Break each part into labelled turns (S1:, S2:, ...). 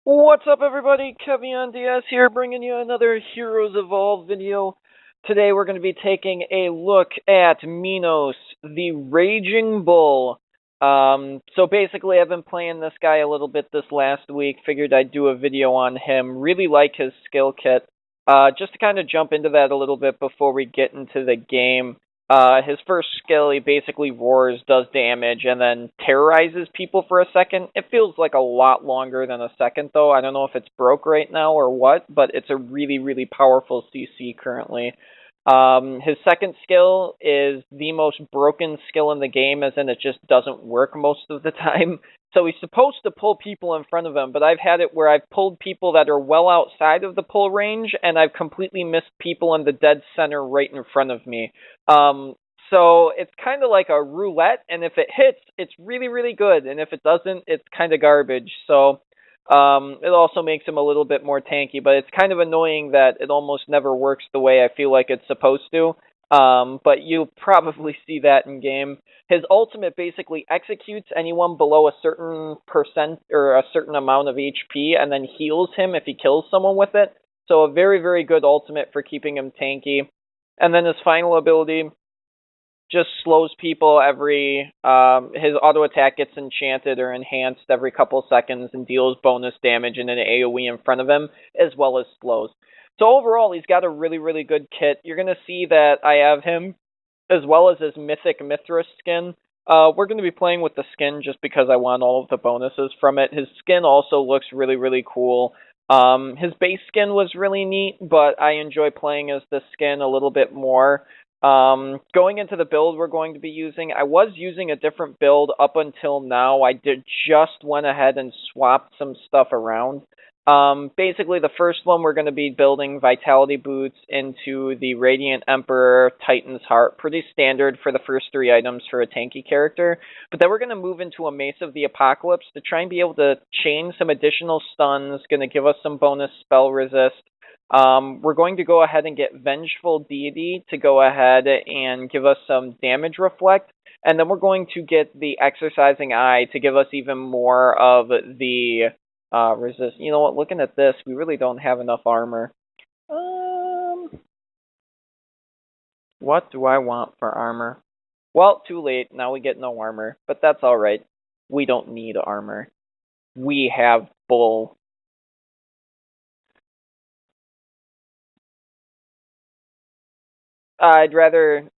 S1: What's up, everybody? KevionDs here, bringing you another Heroes Evolve video. Today, we're going to be taking a look at Minos, the Raging Bull. So basically, I've been playing this guy a little bit this last week. Figured I'd do a video on him. Really like his skill kit. Just to kind of jump into that a little bit before we get into the game. His first skill, he basically roars, does damage, and then terrorizes people for a second. It feels like a lot longer than a second, though. I don't know if it's broke right now or what, but it's a really, really powerful CC currently. His second skill is the most broken skill in the game, as in it just doesn't work most of the time. So he's supposed to pull people in front of him, but I've had it where I've pulled people that are well outside of the pull range, and I've completely missed people in the dead center right in front of me. So it's kind of like a roulette, and if it hits, it's really, really good, and if it doesn't, it's kind of garbage. So it also makes him a little bit more tanky, but it's kind of annoying that it almost never works the way I feel like it's supposed to. But you'll probably see that in game. His ultimate basically executes anyone below a certain percent or a certain amount of HP and then heals him if he kills someone with it. So a very, very good ultimate for keeping him tanky. And then his final ability just slows people every his auto attack gets enchanted or enhanced every couple seconds and deals bonus damage in an AoE in front of him, as well as slows. So overall, he's got a really, really good kit. You're going to see that I have him as well as his Mythic Mithras skin. We're going to be playing with the skin just because I want all of the bonuses from it. His skin also looks really, really cool. His base skin was really neat, but I enjoy playing as this skin a little bit more. Going into the build we're going to be using, I was using a different build up until now. I just went ahead and swapped some stuff around. Basically, the first one we're going to be building Vitality Boots into the Radiant Emperor Titan's Heart. Pretty standard for the first three items for a tanky character. But then we're going to move into a Mace of the Apocalypse to try and be able to chain some additional stuns. Going to give us some bonus spell resist. We're going to go ahead and get Vengeful Deity to go ahead and give us some damage reflect. And then we're going to get the Exercising Eye to give us even more of the resist. You know what, looking at this, we really don't have enough armor. What do I want for armor? Well, too late. Now we get no armor. But that's alright. We don't need armor. We have Bull. I'd rather...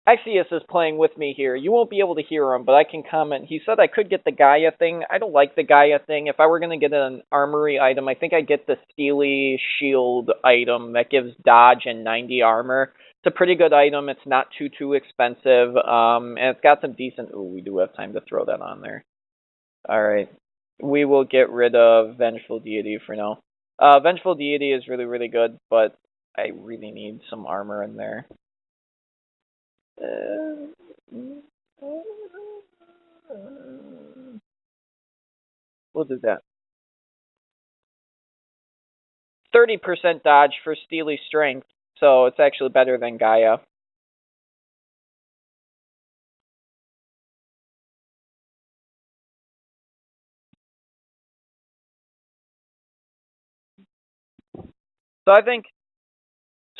S1: Axius is playing with me here. You won't be able to hear him, but I can comment. He said I could get the Gaia thing. I don't like the Gaia thing. If I were going to get an armory item, I think I'd get the Steely Shield item that gives dodge and 90 armor. It's a pretty good item. It's not too expensive, and it's got some decent... Ooh, we do have time to throw that on there. Alright. We will get rid of Vengeful Deity for now. Vengeful Deity is really, really good, but I really need some armor in there. We'll do that. 30% dodge for Steely Strength, so it's actually better than Gaia. So I think...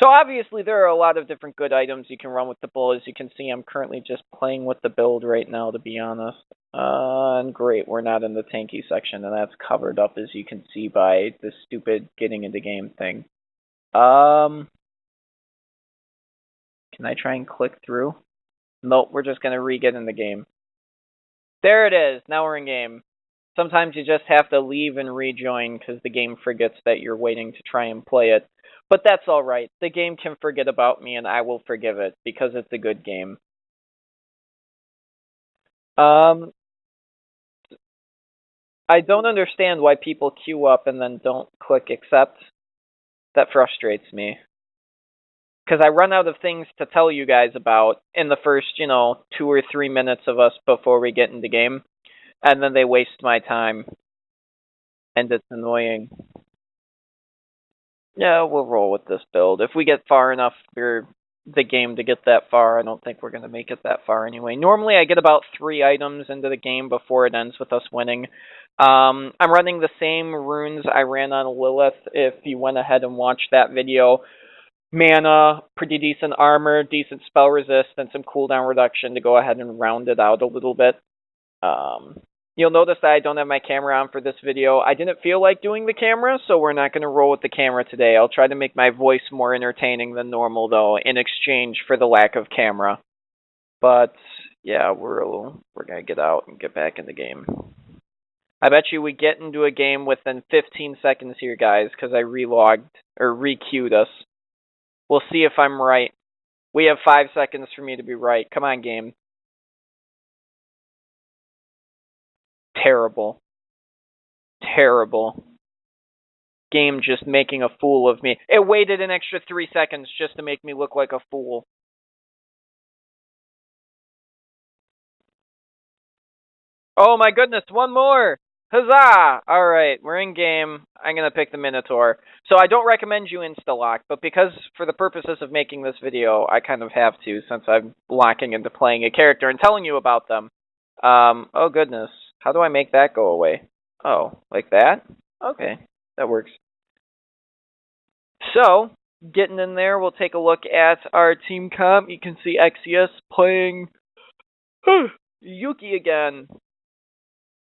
S1: So obviously there are a lot of different good items you can run with the bull. As you can see, I'm currently just playing with the build right now, to be honest. And great, we're not in the tanky section, and that's covered up, as you can see, by the stupid getting into game thing. Can I try and click through? Nope, we're just going to re-get in the game. There it is, now we're in game. Sometimes you just have to leave and rejoin because the game forgets that you're waiting to try and play it. But that's alright. The game can forget about me and I will forgive it because it's a good game. I don't understand why people queue up and then don't click accept. That frustrates me. Because I run out of things to tell you guys about in the first, 2 or 3 minutes of us before we get into game. And then they waste my time. And it's annoying. Yeah, we'll roll with this build. If we get far enough for the game to get that far, I don't think we're going to make it that far anyway. Normally, I get about 3 items into the game before it ends with us winning. I'm running the same runes I ran on Lilith. If you went ahead and watched that video, mana, pretty decent armor, decent spell resist, and some cooldown reduction to go ahead and round it out a little bit. You'll notice that I don't have my camera on for this video. I didn't feel like doing the camera, so we're not going to roll with the camera today. I'll try to make my voice more entertaining than normal, though, in exchange for the lack of camera. But, yeah, we're going to get out and get back in the game. I bet you we get into a game within 15 seconds here, guys, because I relogged, or re-queued us. We'll see if I'm right. We have 5 seconds for me to be right. Come on, game. Terrible. Terrible. Game just making a fool of me. It waited an extra 3 seconds just to make me look like a fool. Oh my goodness, one more! Huzzah! Alright, we're in game. I'm going to pick the Minotaur. So I don't recommend you insta-lock, but because for the purposes of making this video, I kind of have to since I'm locking into playing a character and telling you about them. Oh goodness. How do I make that go away? Oh, like that? Okay, that works. So, getting in there, we'll take a look at our team comp. You can see Exius playing Yuki again.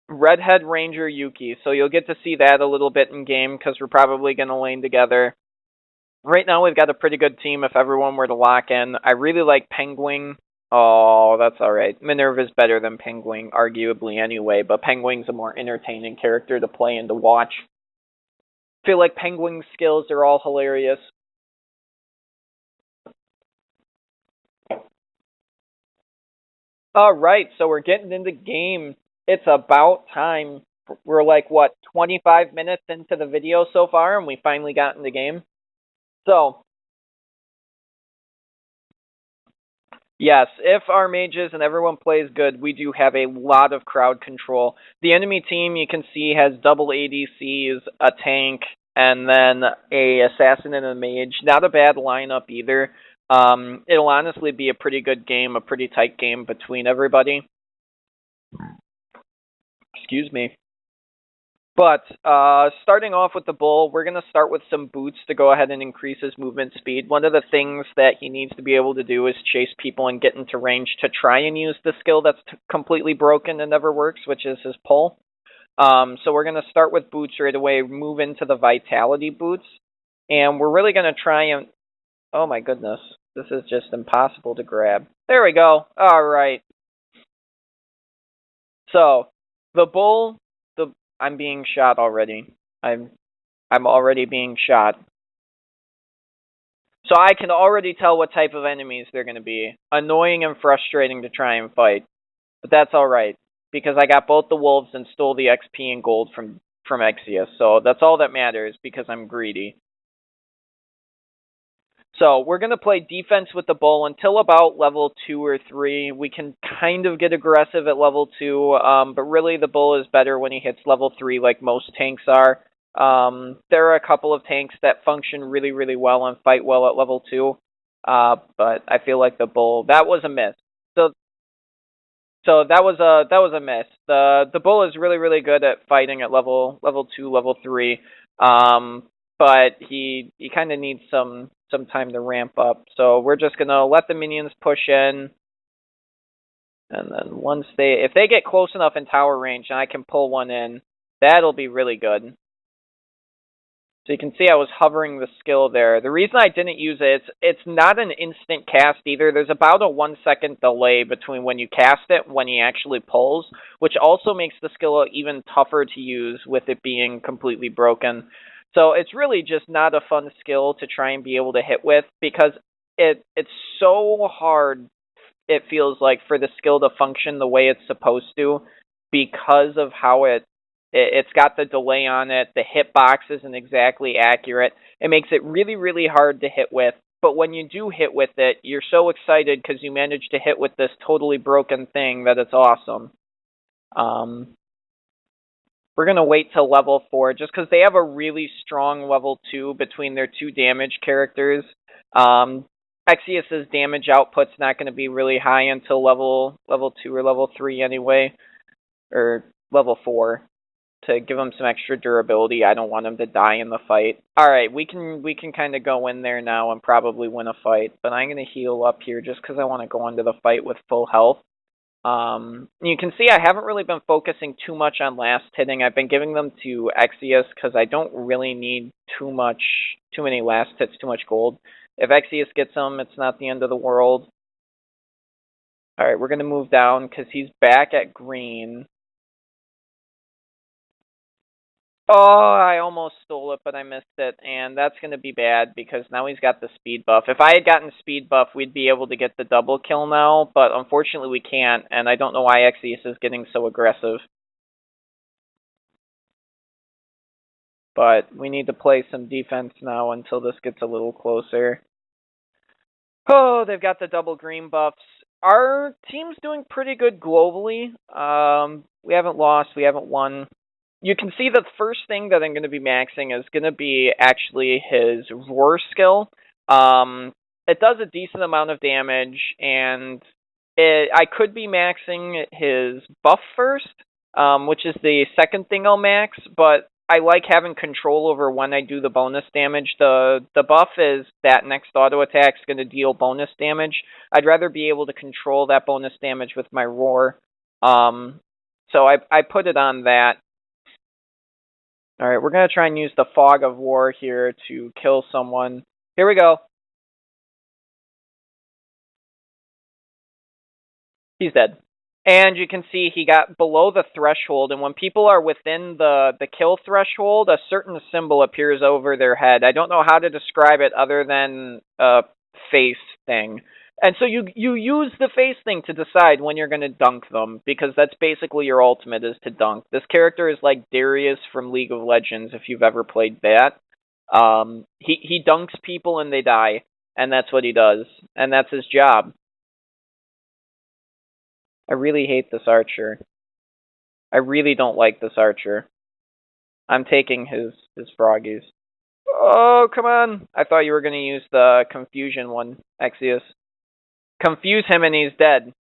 S1: Redhead Ranger Yuki. So you'll get to see that a little bit in game because we're probably going to lane together. Right now we've got a pretty good team if everyone were to lock in. I really like Penguin. Oh, that's alright. Minerva's better than Penguin, arguably anyway, but Penguin's a more entertaining character to play and to watch. I feel like Penguin's skills are all hilarious. Alright, so we're getting into game. It's about time. We're like, what, 25 minutes into the video so far, and we finally got in the game? So, yes, if our mages and everyone plays good, we do have a lot of crowd control. The enemy team, you can see, has double ADCs, a tank, and then a assassin and a mage. Not a bad lineup either. It'll honestly be a pretty good game, a pretty tight game between everybody. Excuse me. But starting off with the bull, we're going to start with some boots to go ahead and increase his movement speed. One of the things that he needs to be able to do is chase people and get into range to try and use the skill that's completely broken and never works, which is his pull. So we're going to start with boots right away, move into the vitality boots. And we're really going to try and... Oh my goodness, this is just impossible to grab. There we go. All right. So, the bull... I'm being shot already. I'm already being shot. So I can already tell what type of enemies they're going to be. Annoying and frustrating to try and fight. But that's alright. Because I got both the wolves and stole the XP and gold from Exius. So that's all that matters because I'm greedy. So we're going to play defense with the bull until about level 2 or 3. We can kind of get aggressive at level 2, but really the bull is better when he hits level 3 like most tanks are. There are a couple of tanks that function really, really well and fight well at level 2, but I feel like the bull, that was a miss. So that was a miss. The bull is really, really good at fighting at level 2, level 3. But he kind of needs some time to ramp up. So we're just going to let the minions push in. And then if they get close enough in tower range and I can pull one in, that'll be really good. So you can see I was hovering the skill there. The reason I didn't use it, it's not an instant cast either. There's about a 1 second delay between when you cast it and when he actually pulls, which also makes the skill even tougher to use with it being completely broken. So it's really just not a fun skill to try and be able to hit with because it's so hard, it feels like, for the skill to function the way it's supposed to because of how it's got the delay on it. The hitbox isn't exactly accurate. It makes it really, really hard to hit with. But when you do hit with it, you're so excited because you managed to hit with this totally broken thing that it's awesome. We're going to wait till level 4, just because they have a really strong level 2 between their 2 damage characters. Exius's damage output's not going to be really high until level 2 or level 3 anyway. Or level 4. to give him some extra durability. I don't want him to die in the fight. Alright, we can kind of go in there now and probably win a fight, but I'm going to heal up here just because I want to go into the fight with full health. You can see I haven't really been focusing too much on last hitting. I've been giving them to Exius because I don't really need too many last hits, too much gold. If Exius gets them, it's not the end of the world. Alright, we're going to move down because he's back at green. Oh, I almost stole it, but I missed it, and that's going to be bad because now he's got the speed buff. If I had gotten speed buff, we'd be able to get the double kill now, but unfortunately we can't, and I don't know why Exius is getting so aggressive. But we need to play some defense now until this gets a little closer. Oh, they've got the double green buffs. Our team's doing pretty good globally. We haven't lost, we haven't won. You can see the first thing that I'm going to be maxing is going to be actually his Roar skill. It does a decent amount of damage, and I could be maxing his buff first, which is the second thing I'll max, but I like having control over when I do the bonus damage. The buff is that next auto attack is going to deal bonus damage. I'd rather be able to control that bonus damage with my Roar. So I put it on that. Alright, we're going to try and use the Fog of War here to kill someone. Here we go. He's dead. And you can see he got below the threshold, and when people are within the kill threshold, a certain symbol appears over their head. I don't know how to describe it other than a face thing. And so you use the face thing to decide when you're going to dunk them, because that's basically your ultimate, is to dunk. This character is like Darius from League of Legends, if you've ever played that. He dunks people and they die, and that's what he does, and that's his job. I really hate this archer. I really don't like this archer. I'm taking his froggies. Oh, come on! I thought you were going to use the confusion one, Exius. Confuse him and he's dead.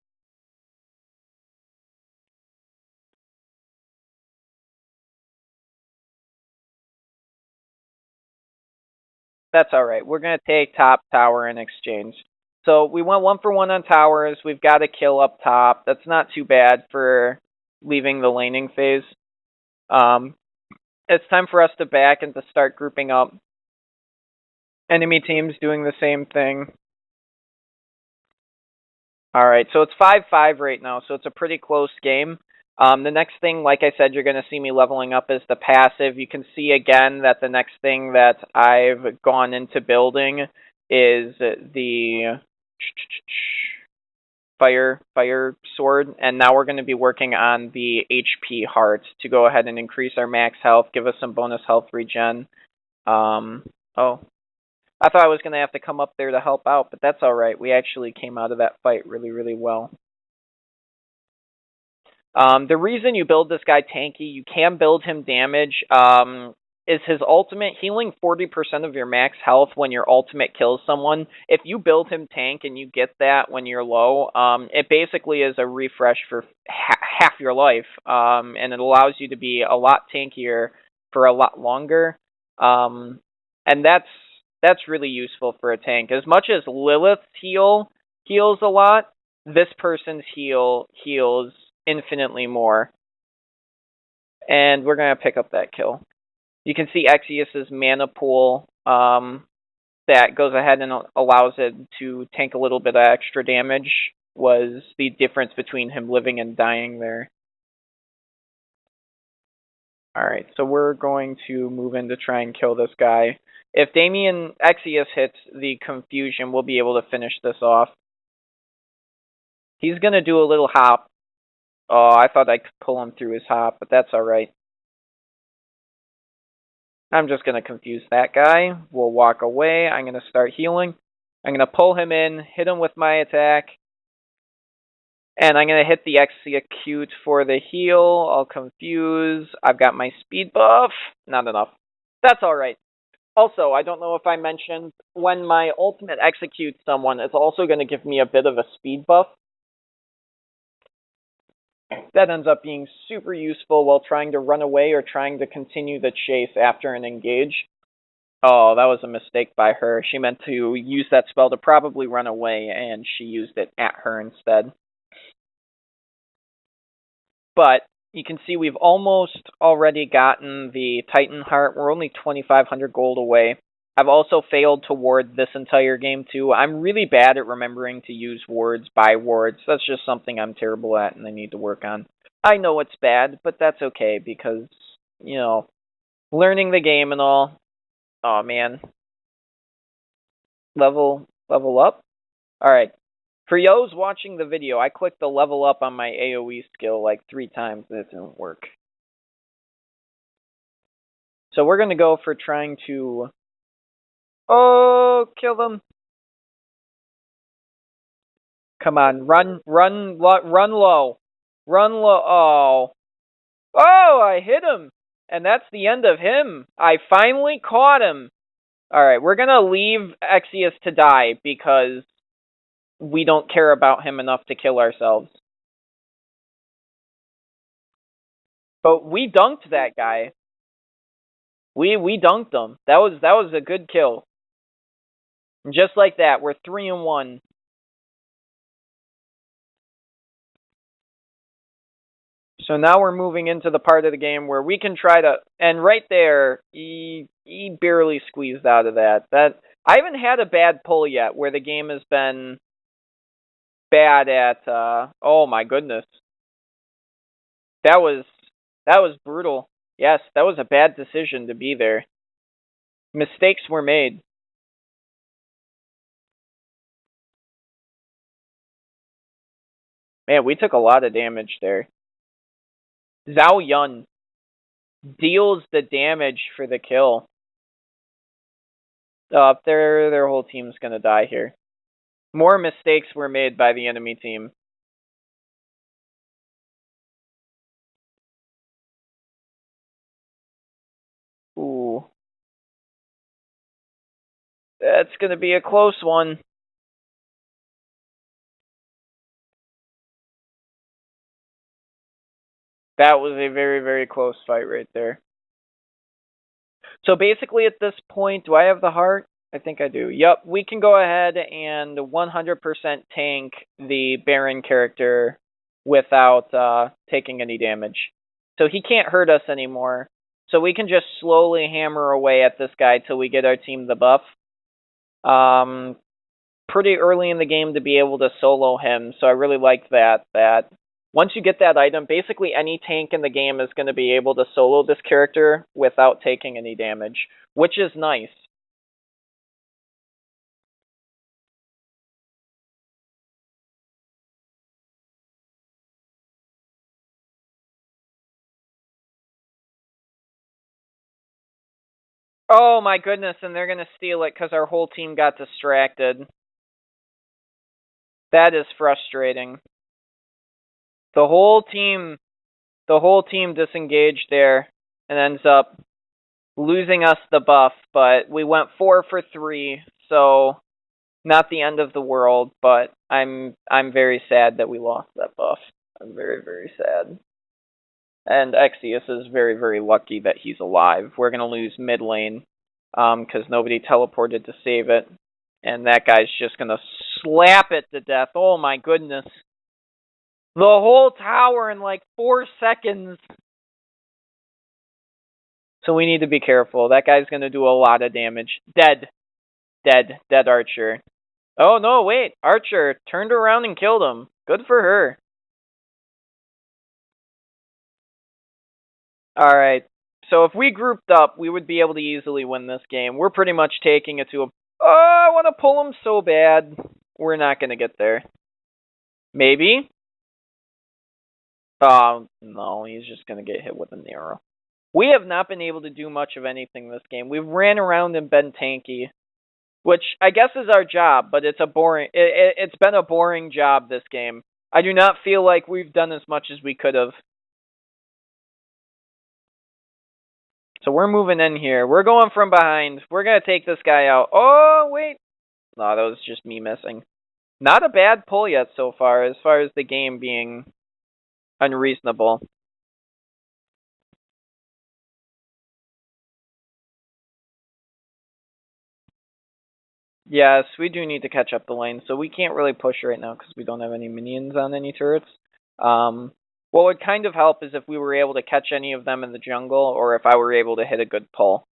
S1: That's alright. We're going to take top tower in exchange. So we went 1-for-1 on towers. We've got a kill up top. That's not too bad for leaving the laning phase. It's time for us to back and to start grouping up. Enemy teams doing the same thing. Alright, so it's 5-5 right now, so it's a pretty close game. The next thing, like I said, you're going to see me leveling up is the passive. You can see again that the next thing that I've gone into building is the fire sword, and now we're going to be working on the HP heart to go ahead and increase our max health, give us some bonus health regen. Oh. I thought I was going to have to come up there to help out, but that's alright. We actually came out of that fight really, really well. The reason you build this guy tanky, you can build him damage, is his ultimate healing 40% of your max health when your ultimate kills someone. If you build him tank and you get that when you're low, it basically is a refresh for half your life, and it allows you to be a lot tankier for a lot longer, and that's really useful for a tank. As much as Lilith's heal heals a lot, this person's heal heals infinitely more. And we're going to pick up that kill. You can see Exius's mana pool that goes ahead and allows it to tank a little bit of extra damage was the difference between him living and dying there. Alright, so we're going to move in to try and kill this guy. If Exius hits the confusion, we'll be able to finish this off. He's going to do a little hop. Oh, I thought I could pull him through his hop, but that's alright. I'm just going to confuse that guy. We'll walk away. I'm going to start healing. I'm going to pull him in, hit him with my attack. And I'm going to hit the execute for the heal. I'll confuse. I've got my speed buff. Not enough. That's alright. Also, I don't know if I mentioned, when my ultimate executes someone, it's also going to give me a bit of a speed buff. That ends up being super useful while trying to run away or trying to continue the chase after an engage. Oh, that was a mistake by her. She meant to use that spell to probably run away, and she used it at her instead. But you can see we've almost already gotten the Titan Heart. We're only 2,500 gold away. I've also failed to ward this entire game, too. I'm really bad at remembering to use wards by wards. That's just something I'm terrible at and I need to work on. I know it's bad, but that's okay because, you know, learning the game and all. Oh, man. Level up? Alright. For Yo's watching the video, I clicked the level up on my AoE skill like 3 times and it didn't work. So we're going to go for trying to... Oh, kill them. Come on, run low. Run low. Oh. Oh, I hit him. And that's the end of him. I finally caught him. Alright, we're going to leave Exius to die because we don't care about him enough to kill ourselves. But we dunked that guy. We dunked him. That was a good kill. And just like that, we're 3-1. So now we're moving into the part of the game where we can try to, and right there, he barely squeezed out of that. I haven't had a bad pull yet where the game has been bad at, oh my goodness. That was brutal. Yes, that was a bad decision to be there. Mistakes were made. Man, we took a lot of damage there. Zhao Yun deals the damage for the kill. Their whole team's gonna die here. More mistakes were made by the enemy team. Ooh. That's gonna be a close one. That was a very, very close fight right there. So basically at this point, do I have the heart? I think I do. Yep, we can go ahead and 100% tank the Baron character without taking any damage. So he can't hurt us anymore. So we can just slowly hammer away at this guy till we get our team the buff. Pretty early in the game to be able to solo him, so I really liked that once you get that item, basically any tank in the game is going to be able to solo this character without taking any damage, which is nice. Oh my goodness, and they're going to steal it because our whole team got distracted. That is frustrating. The whole team disengaged there and ends up losing us the buff, but we went 4 for 3, so not the end of the world, but I'm very sad that we lost that buff. I'm very, very sad. And Exius is very, very lucky that he's alive. We're going to lose mid lane because nobody teleported to save it. And that guy's just going to slap it to death. Oh my goodness. The whole tower in like 4 seconds. So we need to be careful. That guy's going to do a lot of damage. Dead Archer. Oh no, wait. Archer turned around and killed him. Good for her. Alright. So if we grouped up, we would be able to easily win this game. We're pretty much taking it to a... Oh, I want to pull him so bad. We're not going to get there. Maybe? Oh, no, he's just going to get hit with an arrow. We have not been able to do much of anything this game. We've ran around and been tanky, which I guess is our job, but it's been a boring job this game. I do not feel like we've done as much as we could have. So we're moving in here. We're going from behind. We're going to take this guy out. Oh, wait. No, that was just me missing. Not a bad pull yet so far as the game being unreasonable. Yes, we do need to catch up the lane, so we can't really push right now because we don't have any minions on any turrets. What would kind of help is if we were able to catch any of them in the jungle, or if I were able to hit a good pull.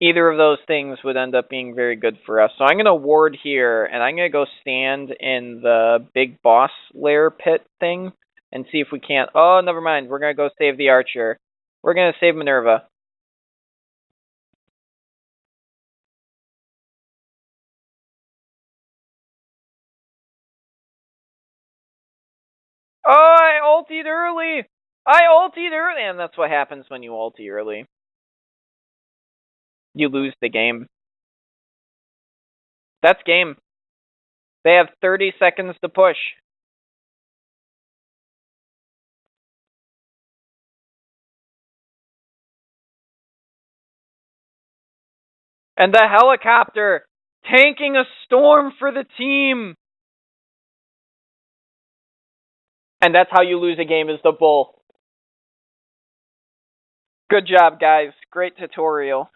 S1: Either of those things would end up being very good for us. So I'm going to ward here, and I'm going to go stand in the big boss lair pit thing and see if we can't... Oh, never mind. We're going to go save the archer. We're going to save Minerva. Oh, I ultied early! And that's what happens when you ulti early. You lose the game. That's game. They have 30 seconds to push. And the helicopter tanking a storm for the team. And that's how you lose a game, is the bull. Good job, guys. Great tutorial.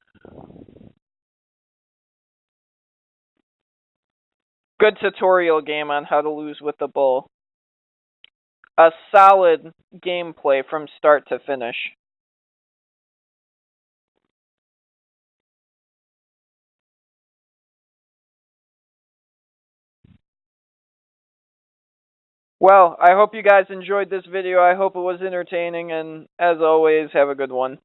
S1: Good tutorial game on how to lose with the bull. A solid gameplay from start to finish. Well, I hope you guys enjoyed this video. I hope it was entertaining, and as always, have a good one.